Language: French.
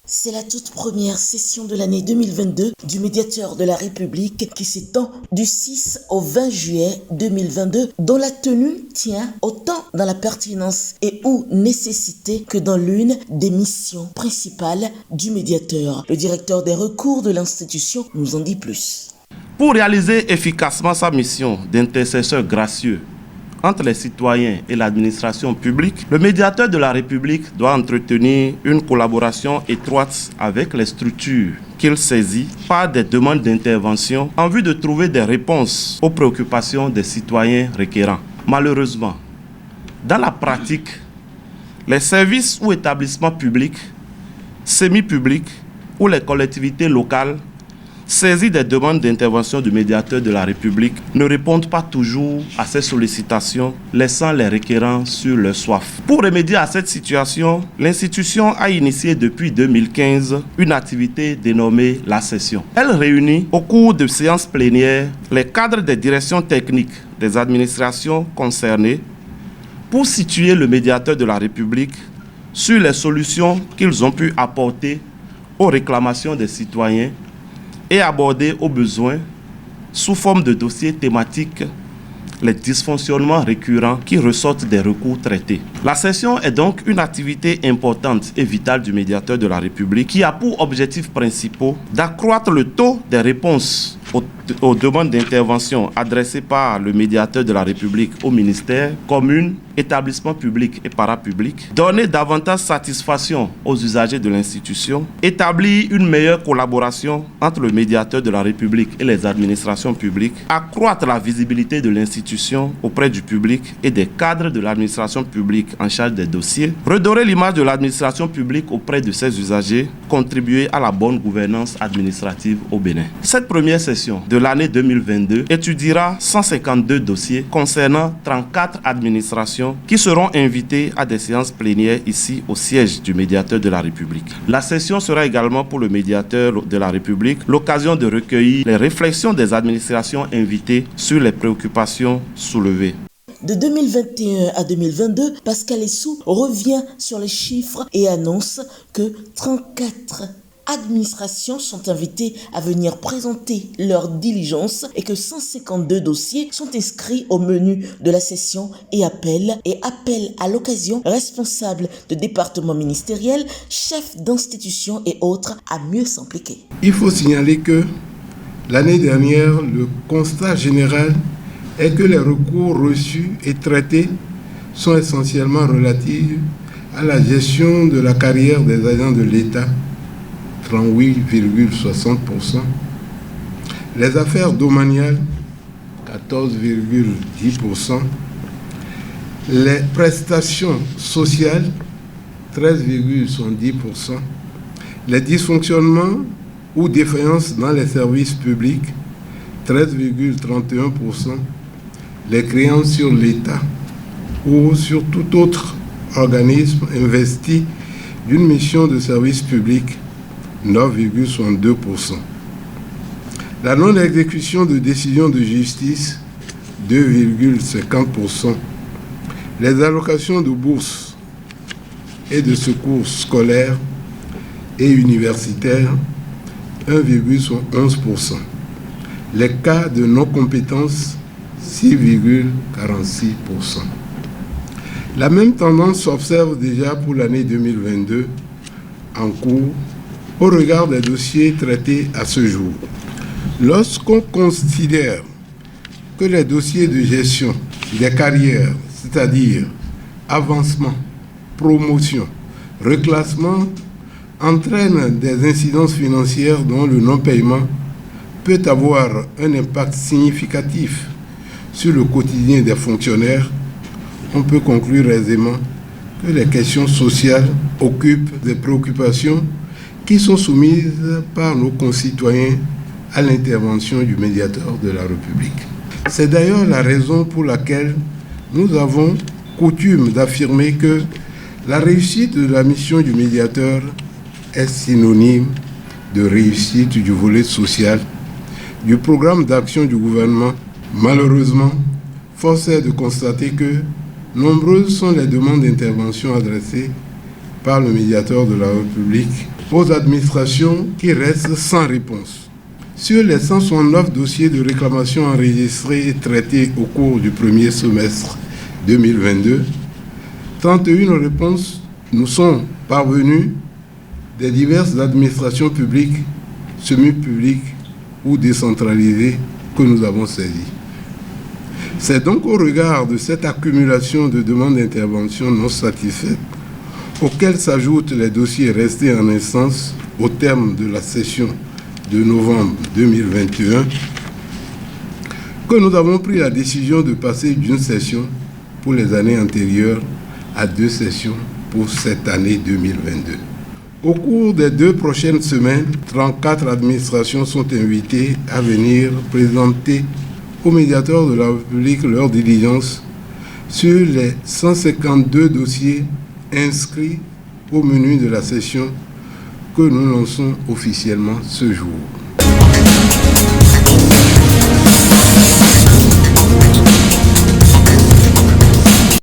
C'est la toute première session de l'année 2022 du médiateur de la République qui s'étend du 6 au 20 juillet 2022, dont la tenue tient autant dans la pertinence et ou nécessité que dans l'une des missions principales du médiateur. Le directeur des recours de l'institution nous en dit plus. Pour réaliser efficacement sa mission d'intercesseur gracieux entre les citoyens et l'administration publique, le médiateur de la République doit entretenir une collaboration étroite avec les structures qu'il saisit par des demandes d'intervention en vue de trouver des réponses aux préoccupations des citoyens requérants. Malheureusement, dans la pratique, les services ou établissements publics, semi-publics ou les collectivités locales saisis des demandes d'intervention du médiateur de la République ne répondent pas toujours à ces sollicitations, laissant les requérants sur leur soif. Pour remédier à cette situation, l'institution a initié depuis 2015 une activité dénommée la session. Elle réunit au cours de séances plénières les cadres des directions techniques des administrations concernées pour situer le médiateur de la République sur les solutions qu'ils ont pu apporter aux réclamations des citoyens et aborder aux besoins, sous forme de dossiers thématiques, les dysfonctionnements récurrents qui ressortent des recours traités. La session est donc une activité importante et vitale du médiateur de la République qui a pour objectifs principaux d'accroître le taux des réponses aux demandes d'intervention adressées par le médiateur de la République aux ministères, communes, établissements publics et parapublics, donner davantage satisfaction aux usagers de l'institution, établir une meilleure collaboration entre le médiateur de la République et les administrations publiques, accroître la visibilité de l'institution auprès du public et des cadres de l'administration publique en charge des dossiers, redorer l'image de l'administration publique auprès de ses usagers, contribuer à la bonne gouvernance administrative au Bénin. Cette première session de l'année 2022 étudiera 152 dossiers concernant 34 administrations qui seront invitées à des séances plénières ici au siège du médiateur de la République. La session sera également pour le médiateur de la République l'occasion de recueillir les réflexions des administrations invitées sur les préoccupations soulevées. De 2021 à 2022, Pascal Essou revient sur les chiffres et annonce que 34 administrations sont invitées à venir présenter leurs diligences et que 152 dossiers sont inscrits au menu de la session et appelle à l'occasion responsables de départements ministériels, chefs d'institutions et autres à mieux s'impliquer. Il faut signaler que l'année dernière, le constat général est que les recours reçus et traités sont essentiellement relatifs à la gestion de la carrière des agents de l'État, 38,60%, les affaires domaniales, 14,10%, les prestations sociales, 13,70%, les dysfonctionnements ou défaillances dans les services publics, 13,31%, les créances sur l'État ou sur tout autre organisme investi d'une mission de service public, 9,62%. La non-exécution de décisions de justice, 2,50%. Les allocations de bourses et de secours scolaires et universitaires, 1,11%. Les cas de non-compétence, 6,46%. La même tendance s'observe déjà pour l'année 2022 en cours au regard des dossiers traités à ce jour. Lorsqu'on considère que les dossiers de gestion des carrières, c'est-à-dire avancement, promotion, reclassement, entraînent des incidences financières dont le non-paiement peut avoir un impact significatif sur le quotidien des fonctionnaires, on peut conclure aisément que les questions sociales occupent des préoccupations qui sont soumises par nos concitoyens à l'intervention du médiateur de la République. C'est d'ailleurs la raison pour laquelle nous avons coutume d'affirmer que la réussite de la mission du médiateur est synonyme de réussite du volet social du programme d'action du gouvernement. Malheureusement, force est de constater que nombreuses sont les demandes d'intervention adressées par le médiateur de la République aux administrations qui restent sans réponse. Sur les 169 dossiers de réclamation enregistrés et traités au cours du premier semestre 2022, 31 réponses nous sont parvenues des diverses administrations publiques, semi-publiques ou décentralisées que nous avons saisies. C'est donc au regard de cette accumulation de demandes d'intervention non satisfaites, auxquelles s'ajoutent les dossiers restés en instance au terme de la session de novembre 2021, que nous avons pris la décision de passer d'une session pour les années antérieures à 2 sessions pour cette année 2022. Au cours des 2 prochaines semaines, 34 administrations sont invitées à venir présenter au médiateur de la République leur diligence sur les 152 dossiers inscrits au menu de la session que nous lançons officiellement ce jour.